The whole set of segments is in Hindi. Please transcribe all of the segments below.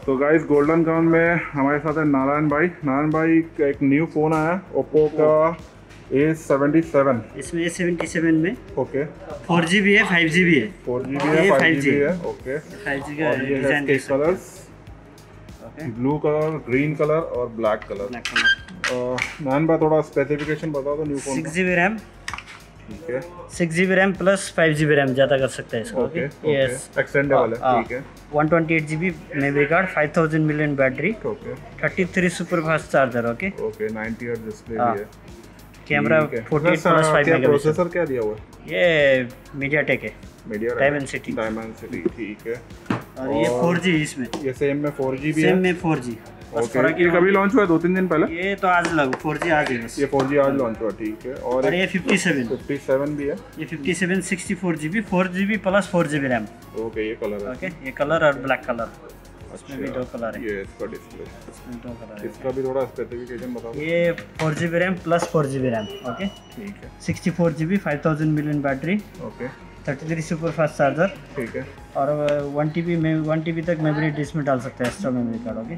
तो गाइस गोल्डन क्राउन में हमारे साथ है नारायण भाई। नारायण भाई का एक न्यू फ़ोन आया है ओप्पो का A77। इसमें A77 में ओके 4G भी है 5G भी है। 4G भी है 5G भी है। ओके 5G का और ये है डिजाइन इसके colours, blue colour, green colour और ब्लैक कलर। नारायण भाई थोड़ा स्पेसिफिकेशन बता दो न्यू फ़ोन का। 6GB रैम, ठीक है 6GB RAM plus 5GB RAM ज़्यादा कर सकता है इसको। ओके एक्सटेंडेबल है। ठीक है 128GB memory card, 5000 million battery, okay 33 super fast charger. Okay okay 90 hertz display भी है। Camera 48 plus 5 megapixel. प्रोसेसर क्या दिया हुआ है? ये मीडियाटेक है, मीडिया डायमेंसिटी। ठीक है और ये 4G इसमें, ये सेम में 4G भी है। सेम में 4G। ओके ये कभी लॉन्च हुआ है? 2-3 दिन पहले। ये तो आज लगो 4G आज है बस। ये 4G आज लॉन्च हुआ। ठीक है और ये 57 भी है। ये 57 64GB 4GB plus 4GB RAM. Okay ये कलर है। ओके ये कलर और ब्लैक कलर, इसमें भी 2 कलर है। ये इसका डिस्प्ले, इसमें 2 कलर है। इसका भी थोड़ा स्पेसिफिकेशन बताओ। ये 4GB RAM plus 4GB RAM. Okay ठीक है 64GB 5000 million battery, okay 33 super fast charger. ठीक है और 1TB में 1TB तक मेमोरी इसमें डाल सकते हैं, एक्स्ट्रा मेमोरी कार्ड। ओके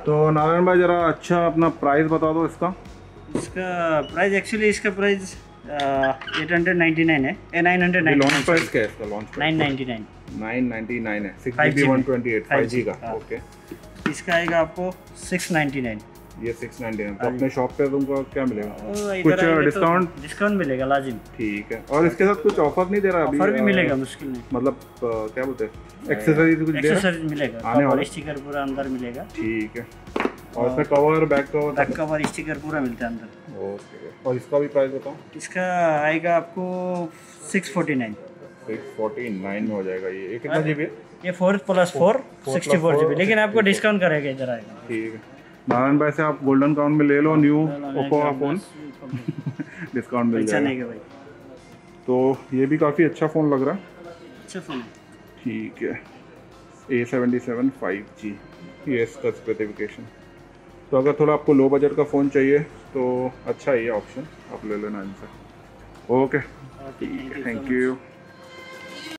तो नारायण भाई जरा अच्छा अपना प्राइस बता दो इसका। इसका प्राइस एक्चुअली इसका प्राइस 899 है, 999। लॉन्च प्राइस क्या है इसका? लॉन्च 999 है। 6GB 128 5G का। ओके इसका आएगा आपको 699। ये 699। तो अपने शॉप पे तुमको क्या मिलेगा? कुछ डिस्काउंट मिलेगा लाजिम। ठीक है और इसके साथ कुछ ऑफर नहीं दे रहा अभी? ऑफर भी मिलेगा मुश्किल नहीं, मतलब क्या बोलते हैं एक्सेसरीज कुछ दे रहा? एक्सेसरीज मिलेगा, आने वाला स्टिकर पूरा अंदर मिलेगा। ठीक है और इसमें कवर, बैक कवर स्टिकर पूरा मिलता है अंदर। ओके और इसका भी प्राइस बताओ। इसका आएगा आपको 649 में हो जाएगा। ये कितना GB है? ये 4+4 64GB, लेकिन आपको डिस्काउंट करेगा इधर आएगा। ठीक है नारायण भाई से आप गोल्डन क्राउन में ले लो न्यू ओप्पो का फ़ोन, डिस्काउंट मिल जाएगा भाई। तो ये भी काफ़ी अच्छा फ़ोन लग रहा है। अच्छा फ़ोन है। ठीक है A77 5G ये इसका स्पेसिफिकेशन। तो अगर थोड़ा आपको लो बजट का फ़ोन चाहिए तो अच्छा है ये ऑप्शन, आप ले लेना इनसे। Okay thank you.